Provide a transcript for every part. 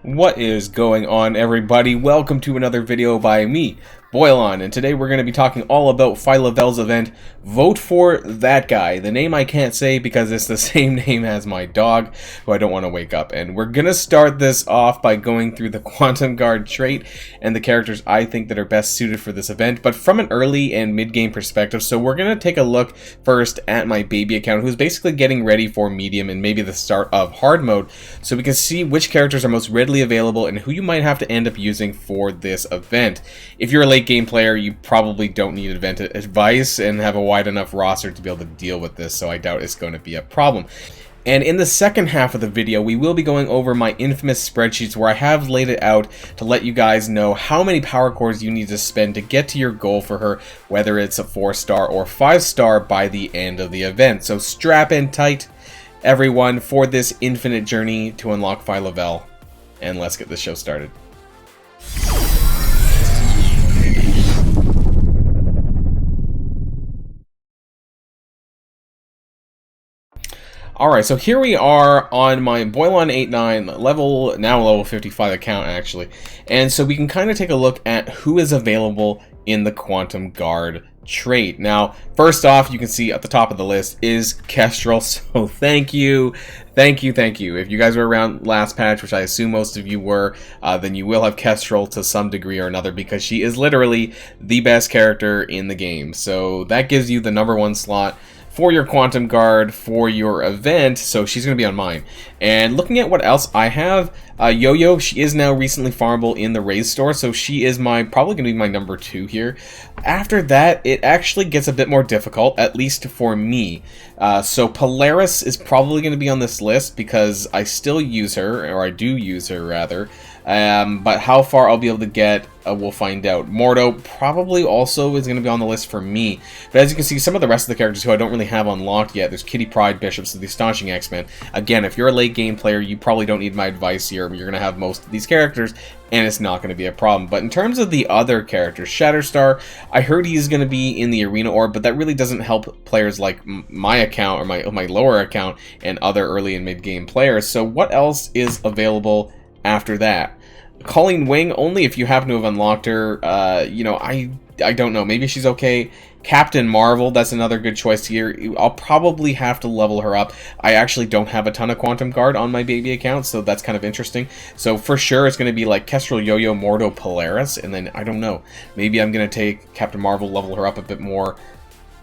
What is going on, everybody? Welcome to another video by me, Boylon, and today we're going to be talking all about Phyla-Vell's event, Vote for That Guy. The name I can't say because it's the same name as my dog, who I don't want to wake up. And we're going to start this off by going through the Quantum Guard trait and the characters I think that are best suited for this event, but from an early and mid-game perspective. So we're going to take a look first at my baby account, who's basically getting ready for medium and maybe the start of hard mode, so we can see which characters are most readily available and who you might have to end up using for this event. If you're a late game player, you probably don't need event advice and have a wide enough roster to be able to deal with this, so I doubt it's going to be a problem. And in the second half of the video, we will be going over my infamous spreadsheets where I have laid it out to let you guys know how many power cores you need to spend to get to your goal for her, whether it's a 4-star or 5-star by the end of the event. So strap in tight, everyone, for this infinite journey to unlock Phyla-Vell. And let's get this show started. Alright, so here we are on my Boylon89 level 55 account, actually. And so we can kind of take a look at who is available in the Quantum Guard trait. Now, first off, you can see at the top of the list is Kestrel, so thank you. If you guys were around last patch, which I assume most of you were, then you will have Kestrel to some degree or another, because she is literally the best character in the game. So that gives you the #1 slot for your Quantum Guard for your event, so she's going to be on mine. And looking at what else I have, Yo-Yo, she is now recently farmable in the raise store, so she is probably going to be my #2 here. After that, it actually gets a bit more difficult, at least for me. So Polaris is probably going to be on this list because I still use her, or I do use her rather. But how far I'll be able to get, we'll find out. Mordo probably also is going to be on the list for me. But as you can see, some of the rest of the characters who I don't really have unlocked yet, there's Kitty Pryde, Bishops, the Astonishing X-Men. Again, if you're a late game player, you probably don't need my advice here. You're going to have most of these characters, and it's not going to be a problem. But in terms of the other characters, Shatterstar, I heard he's going to be in the Arena Orb, but that really doesn't help players like my account, or my lower account, and other early and mid-game players. So what else is available after that? Colleen Wing, only if you happen to have unlocked her. You know, I don't know. Maybe she's okay. Captain Marvel, that's another good choice here. I'll probably have to level her up. I actually don't have a ton of Quantum Guard on my baby account, so that's kind of interesting. So for sure, it's going to be like Kestrel, Yo-Yo, Mordo, Polaris, and then, I don't know. Maybe I'm going to take Captain Marvel, level her up a bit more.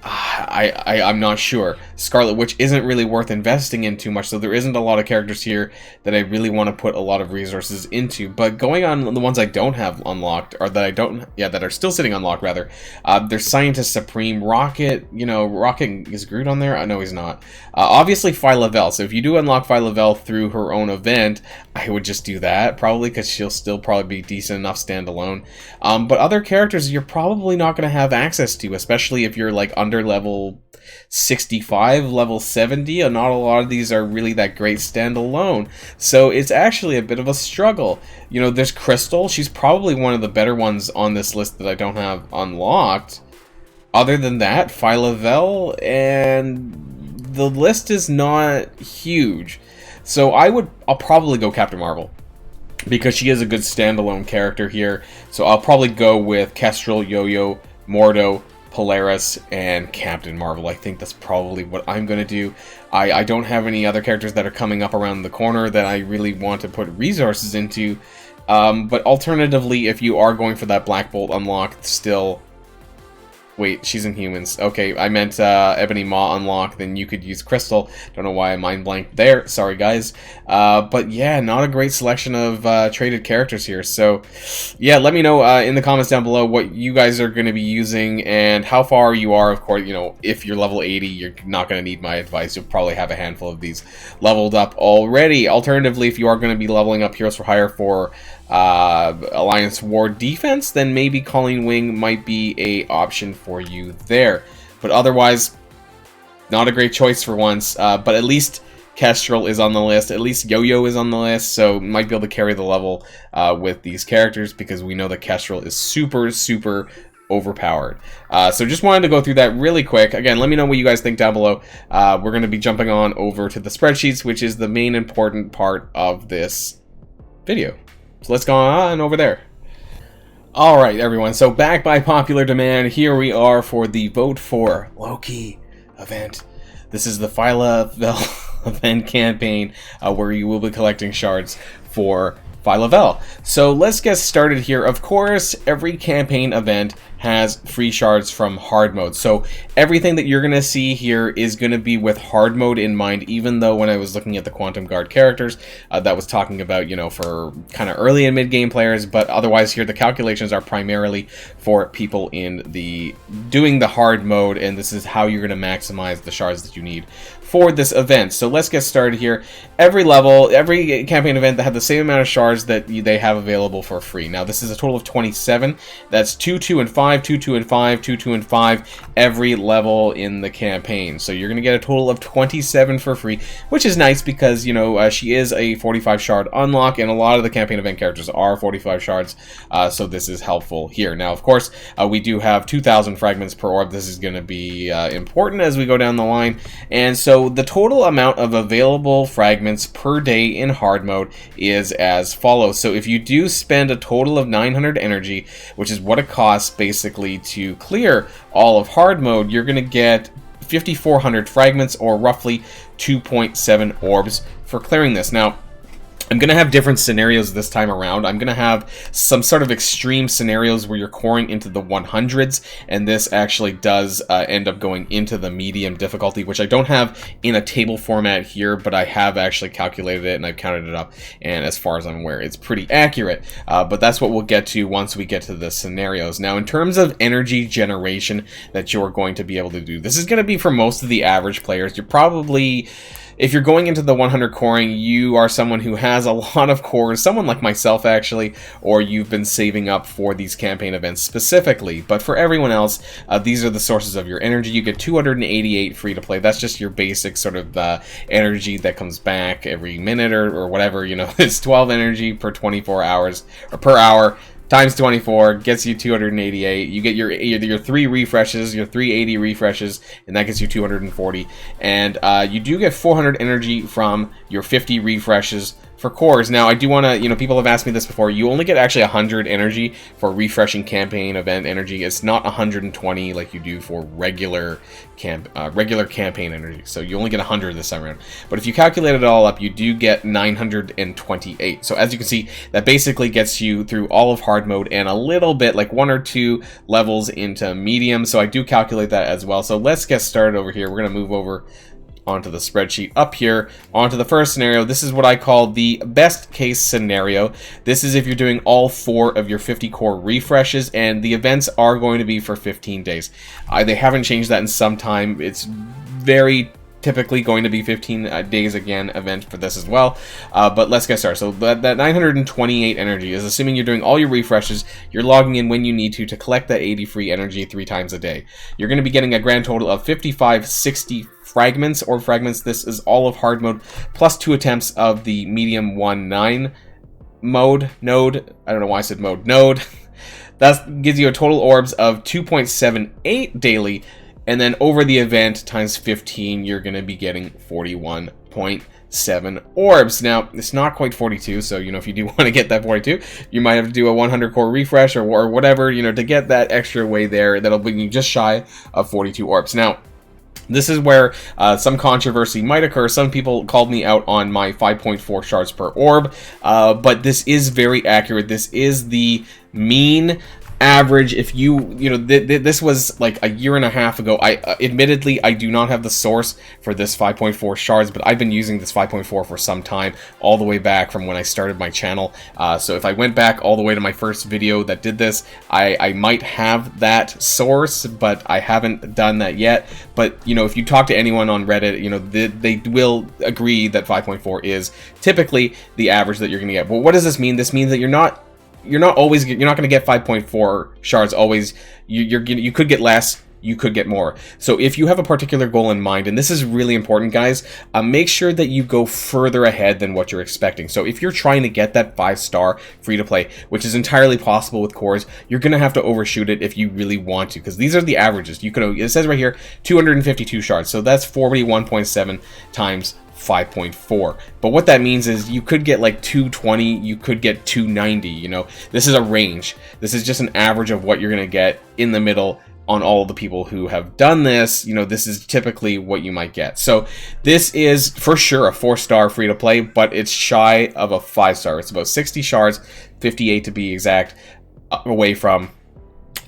I'm not sure. Scarlet Witch isn't really worth investing in too much, so there isn't a lot of characters here that I really want to put a lot of resources into. But going on the ones I don't have unlocked, or that are still sitting unlocked rather, there's Scientist Supreme, Rocket. You know, Rocket, is Groot on there? No, he's not. Obviously Phyla-Vell. So if you do unlock Phyla-Vell through her own event, I would just do that probably, because she'll still probably be decent enough standalone. But other characters you're probably not going to have access to, especially if you're like under level 65, level 70, and not a lot of these are really that great standalone. So it's actually a bit of a struggle. You know, there's Crystal. She's probably one of the better ones on this list that I don't have unlocked. Other than that, Phyla-Vell, and the list is not huge. So I'll probably go Captain Marvel, because she is a good standalone character here. So I'll probably go with Kestrel, Yo-Yo, Mordo, Polaris, and Captain Marvel. I think that's probably what I'm going to do. I don't have any other characters that are coming up around the corner that I really want to put resources into. But alternatively, if you are going for that Black Bolt unlock still... Wait, she's in humans. Okay, I meant Ebony Maw unlock, then you could use Crystal. Don't know why I mind blanked there. Sorry, guys. But yeah, not a great selection of traded characters here. So yeah, let me know in the comments down below what you guys are going to be using and how far you are. Of course, you know, if you're level 80, you're not going to need my advice. You'll probably have a handful of these leveled up already. Alternatively, if you are going to be leveling up Heroes for Hire for Alliance War defense, then maybe Colleen Wing might be a option for you there. But otherwise, not a great choice for once. But at least Kestrel is on the list. At least Yo-Yo is on the list, so might be able to carry the level with these characters, because we know that Kestrel is super overpowered. So just wanted to go through that really quick. Again, let me know what you guys think down below. We're going to be jumping on over to the spreadsheets, which is the main important part of this video. So let's go on over there. Alright, everyone, so back by popular demand, here we are for the Vote for Loki event. This is the Phyla-Vell event campaign where you will be collecting shards for Phyla-Vell. So let's get started here. Of course, every campaign event has free shards from hard mode. So everything that you're going to see here is going to be with hard mode in mind, even though when I was looking at the Quantum Guard characters, that was talking about, you know, for kind of early and mid-game players, but otherwise here the calculations are primarily for people in the doing the hard mode, and this is how you're going to maximize the shards that you need for this event. So let's get started here. Every level, every campaign event that have the same amount of shards that they have available for free. Now this is a total of 27. That's 2, 2, and 5, 2, 2, and 5, 2, 2, and 5 every level in the campaign. So you're going to get a total of 27 for free, which is nice because, you know, she is a 45 shard unlock, and a lot of the campaign event characters are 45 shards, so this is helpful here. Now, of course, we do have 2,000 fragments per orb. This is going to be important as we go down the line, and so the total amount of available fragments per day in hard mode is as follows. So if you do spend a total of 900 energy, which is what it costs basically to clear all of hard mode, you're going to get 5,400 fragments, or roughly 2.7 orbs for clearing this. Now, I'm going to have different scenarios this time around. I'm going to have some sort of extreme scenarios where you're coring into the 100s, and this actually does end up going into the medium difficulty, which I don't have in a table format here, but I have actually calculated it and I've counted it up, and as far as I'm aware, it's pretty accurate. But that's what we'll get to once we get to the scenarios. Now, in terms of energy generation that you're going to be able to do, this is going to be for most of the average players. You're probably... If you're going into the 100 coring, you are someone who has a lot of cores, someone like myself actually, or you've been saving up for these campaign events specifically. But for everyone else, these are the sources of your energy. You get 288 free to play. That's just your basic sort of energy that comes back every minute or whatever, you know. It's 12 energy per 24 hours, or per hour. Times 24 gets you 288. You get your 3 refreshes, your 380 refreshes, and that gets you 240. And you do get 400 energy from your 50 refreshes for cores. Now, I do want to, you know, people have asked me this before. You only get actually 100 energy for refreshing campaign event energy. It's not 120 like you do for regular campaign energy. So you only get 100 this time around. But if you calculate it all up, you do get 928. So as you can see, that basically gets you through all of hard mode and a little bit, like 1 or 2 levels into medium. So I do calculate that as well. So let's get started over here. We're going to move over onto the spreadsheet up here, onto the first scenario. This is what I call the best case scenario. This is if you're doing all 4 of your 50 core refreshes, and the events are going to be for 15 days. They haven't changed that in some time. It's very typically going to be 15 days again event for this as well, but let's get started. So that 928 energy is assuming you're doing all your refreshes, you're logging in when you need to collect that 80 free energy 3 times a day. You're going to be getting a grand total of 5560 fragments. This is all of hard mode plus 2 attempts of the medium 1-9 node. I don't know why I said node. That gives you a total orbs of 2.78 daily. And then over the event times 15, you're going to be getting 41.7 orbs. Now, it's not quite 42, so, you know, if you do want to get that 42, you might have to do a 100 core refresh or whatever, you know, to get that extra way there. That'll bring you just shy of 42 orbs. Now, this is where some controversy might occur. Some people called me out on my 5.4 shards per orb, but this is very accurate. This is the mean average. If you know, this was like a year and a half ago. Admittedly, I do not have the source for this 5.4 shards, but I've been using this 5.4 for some time, all the way back from when I started my channel. So if I went back all the way to my first video that did this, I might have that source, but I haven't done that yet. But, you know, if you talk to anyone on Reddit, you know, they will agree that 5.4 is typically the average that you're going to get. Well, what does this mean? This means that you're not going to get 5.4 shards always. You could get less, you could get more. So if you have a particular goal in mind, and this is really important, guys, make sure that you go further ahead than what you're expecting. So if you're trying to get that 5-star free to play, which is entirely possible with cores, you're going to have to overshoot it if you really want to, because these are the averages. It says right here 252 shards, so that's 41.7 times 5.4. But what that means is you could get like 220, you could get 290, you know. This is a range. This is just an average of what you're going to get in the middle on all the people who have done this. You know, this is typically what you might get. So this is for sure a 4-star free to play, but it's shy of a 5-star. It's about 60 shards, 58 to be exact, away from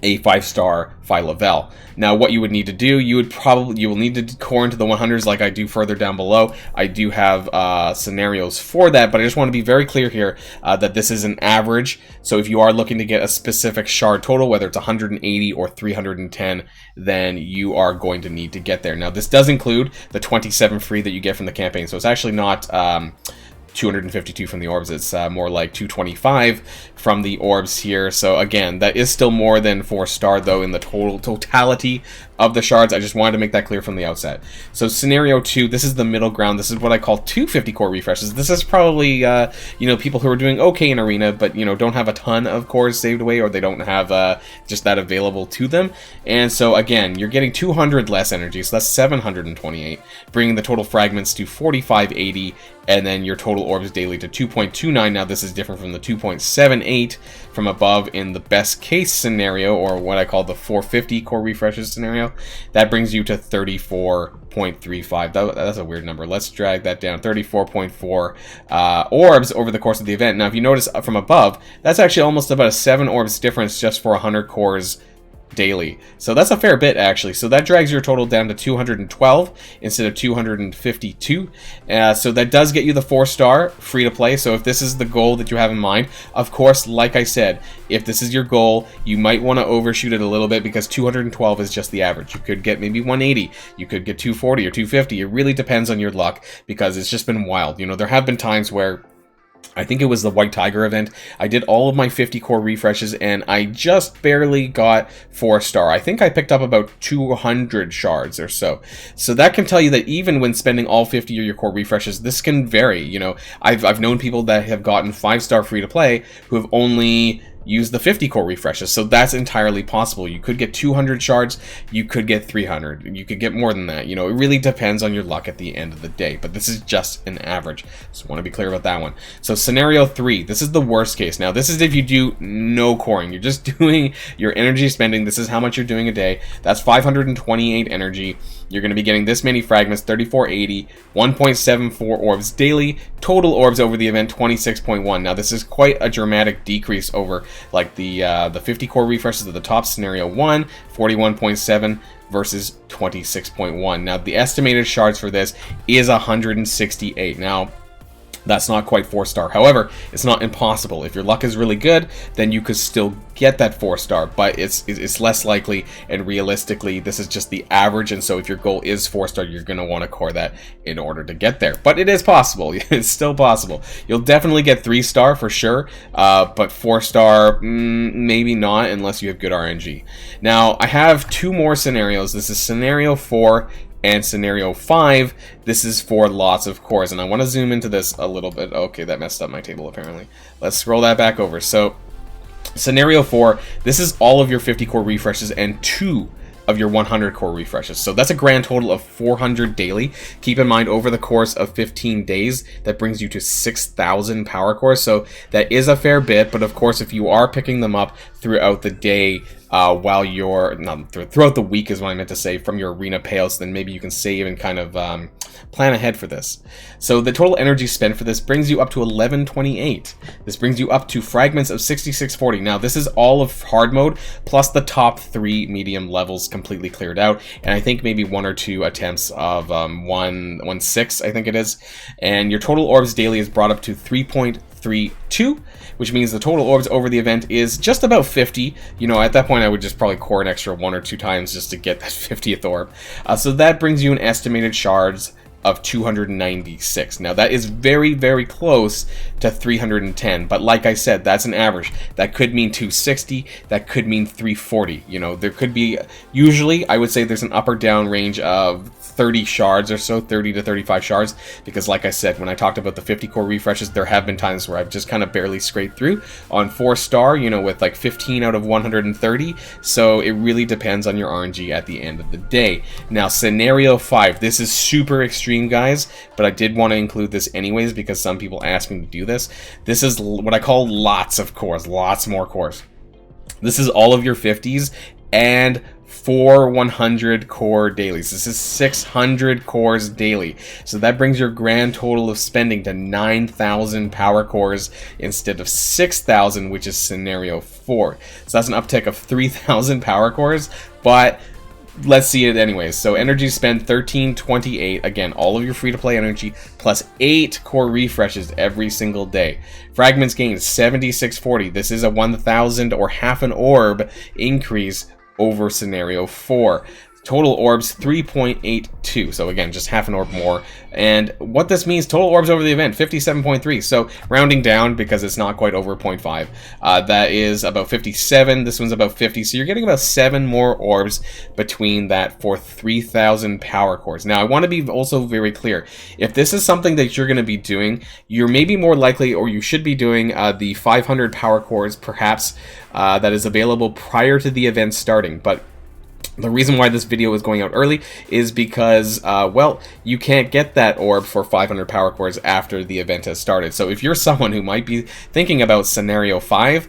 a 5-star Phyla-Vell. Now, what you would need to do, you will need to core into the 100s like I do further down below. I do have scenarios for that, but I just want to be very clear here that this is an average. So if you are looking to get a specific shard total, whether it's 180 or 310, then you are going to need to get there. Now, this does include the 27 free that you get from the campaign, so it's actually not 252 from the orbs. It's more like 225 from the orbs here. So again, that is still more than 4-star though in the totality of the shards. I just wanted to make that clear from the outset. So scenario 2, this is the middle ground. This is what I call 250 core refreshes. This is probably you know, people who are doing okay in arena, but you know, don't have a ton of cores saved away, or they don't have just that available to them. And so again, you're getting 200 less energy, so that's 728, bringing the total fragments to 4580, and then your total orbs daily to 2.29. Now this is different from the 2.78 from above in the best case scenario, or what I call the 450 core refreshes scenario. That brings you to 34.35. That's a weird number. Let's drag that down. 34.4 orbs over the course of the event. Now if you notice from above, that's actually almost about a 7 orbs difference just for 100 cores daily. So that's a fair bit actually. So that drags your total down to 212 instead of 252. So that does get you the 4-star free to play. So if this is the goal that you have in mind, of course, like I said, if this is your goal, you might want to overshoot it a little bit, because 212 is just the average. You could get maybe 180, you could get 240 or 250. It really depends on your luck, because it's just been wild. You know, there have been times where, I think it was the White Tiger event, I did all of my 50 core refreshes and I just barely got 4-star. I think I picked up about 200 shards or so. So that can tell you that even when spending all 50 of your core refreshes, this can vary. You know, I've known people that have gotten 5-star free to play who have only use the 50 core refreshes. So that's entirely possible. You could get 200 shards, you could get 300, you could get more than that. You know, it really depends on your luck at the end of the day, but this is just an average. So I want to be clear about that one. So scenario 3, this is the worst case. Now this is if you do no coring, you're just doing your energy spending. This is how much you're doing a day. That's 528 energy. You're going to be getting this many fragments, 3480, 1.74 orbs daily, total orbs over the event 26.1. Now this is quite a dramatic decrease over like the 50 core refreshes of the top scenario 1, 41.7 versus 26.1. Now the estimated shards for this is 168. Now that's not quite 4-star. However, it's not impossible. If your luck is really good, then you could still get that 4-star, but it's less likely, and realistically, this is just the average, and so if your goal is 4-star, you're going to want to core that in order to get there. But it is possible. It's still possible. You'll definitely get 3-star for sure, but 4-star, maybe not, unless you have good RNG. Now, I have 2 more scenarios. This is scenario 4 and scenario 5. This is for lots of cores, and I want to zoom into this a little bit. Okay, that messed up my table apparently. Let's scroll that back over. So scenario 4, this is all of your 50 core refreshes and 2 of your 100 core refreshes. So that's a grand total of 400 daily. Keep in mind, over the course of 15 days, that brings you to 6,000 power cores. So that is a fair bit, but of course, if you are picking them up throughout the day, while you're throughout the week is what I meant to say, from your arena payouts, then maybe you can save and kind of plan ahead for this. So the total energy spent for this brings you up to 1128. This brings you up to fragments of 6640. Now this is all of hard mode plus the top 3 medium levels completely cleared out, and I think maybe 1 or 2 attempts of 1.6 I think it is, and your total orbs daily is brought up to 3.32, which means the total orbs over the event is just about 50. You know, at that point I would just probably core an extra 1 or 2 times just to get that 50th orb. So that brings you an estimated shards of 296. Now that is very, very close to 310, but like I said, that's an average. That could mean 260, that could mean 340. You know, there could be, usually I would say there's an up or down range of 30 shards or so, 30 to 35 shards, because like I said, when I talked about the 50 core refreshes, there have been times where I've just kind of barely scraped through on 4-star, you know, with like 15 out of 130, so it really depends on your RNG at the end of the day. Now, Scenario 5, this is super extreme, guys, but I did want to include this anyways because some people asked me to do this. This is what I call lots of cores, lots more cores. This is all of your 50s and 4 100 core dailies. This is 600 cores daily. So that brings your grand total of spending to 9,000 power cores instead of 6,000, which is Scenario 4. So that's an uptick of 3,000 power cores, but let's see it anyways. So energy spend 1328. Again, all of your free-to-play energy plus 8 core refreshes every single day. Fragments gained 7640. This is a 1,000 or half an orb increase over Scenario 4. Total orbs 3.82, so again, just half an orb more. And what this means, total orbs over the event 57.3, so rounding down because it's not quite over 0.5. That is about 57, this one's about 50, so you're getting about 7 more orbs between that for 3,000 power cores. Now, I want to be also very clear, if this is something that you're going to be doing, you're maybe more likely, or you should be doing the 500 power cores, perhaps, that is available prior to the event starting, but the reason why this video is going out early is because, well, you can't get that orb for 500 power cores after the event has started. So if you're someone who might be thinking about Scenario 5,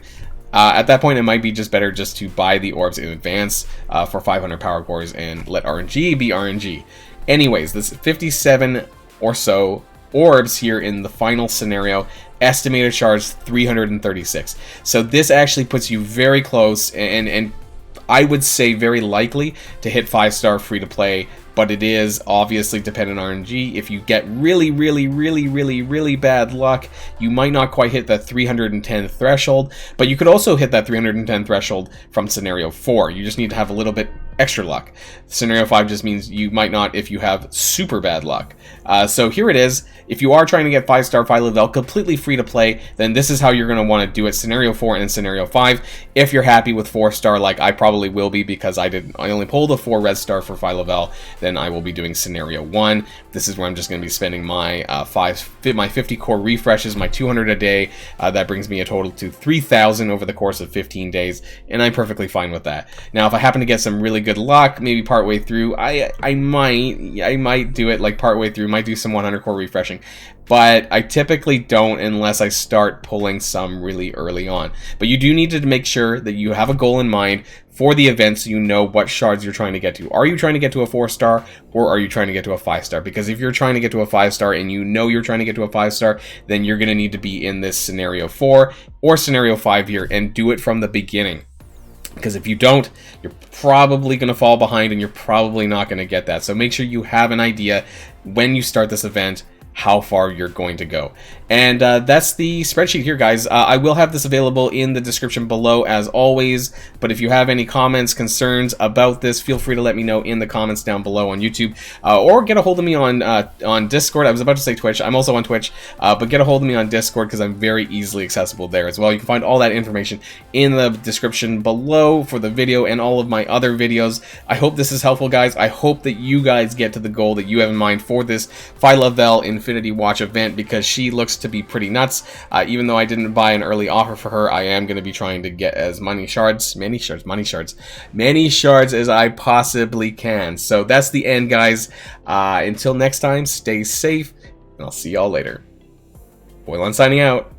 at that point it might be just better just to buy the orbs in advance for 500 power cores and let RNG be RNG. Anyways, this 57 or so orbs here in the final scenario, estimated shards 336. So this actually puts you very close and I would say very likely to hit 5-star free-to-play, but it is obviously dependent on RNG. If you get really bad luck, you might not quite hit that 310 threshold, but you could also hit that 310 threshold from Scenario 4. You just need to have a little bit extra luck. Scenario 5 just means you might not if you have super bad luck. So here it is. If you are trying to get 5-star Phyla-Vell completely free to play, then this is how you're going to want to do it. Scenario 4 and Scenario 5. If you're happy with 4-star, like I probably will be because I only pulled a 4 red star for Phyla-Vell, then I will be doing Scenario 1. This is where I'm just going to be spending my 50 core refreshes, my 200 a day. That brings me a total to 3,000 over the course of 15 days, and I'm perfectly fine with that. Now, if I happen to get some really good luck, maybe partway through, I might do it like partway through, might do some 100 core refreshing, but I typically don't unless I start pulling some really early on. But you do need to make sure that you have a goal in mind for the event so you know what shards you're trying to get to. Are you trying to get to a 4-star or are you trying to get to a 5-star? Because if you're trying to get to a 5-star and you know you're trying to get to a 5-star, then you're going to need to be in this Scenario 4 or Scenario 5 here and do it from the beginning. Because if you don't, you're probably going to fall behind and you're probably not going to get that. So make sure you have an idea when you start this event how far you're going to go. And that's the spreadsheet here, guys. I will have this available in the description below as always, but if you have any comments, concerns about this, feel free to let me know in the comments down below on YouTube, or get a hold of me on Discord. I was about to say Twitch. I'm also on Twitch, but get a hold of me on Discord because I'm very easily accessible there as well. You can find all that information in the description below for the video and all of my other videos. I hope this is helpful, guys. I hope that you guys get to the goal that you have in mind for this Phyla-Vell Infinity Watch event, because she looks to be pretty nuts. Even though I didn't buy an early offer for her, I am going to be trying to get as many shards as I possibly can. So that's the end, guys. Until next time, stay safe, and I'll see y'all later. Boylon signing out.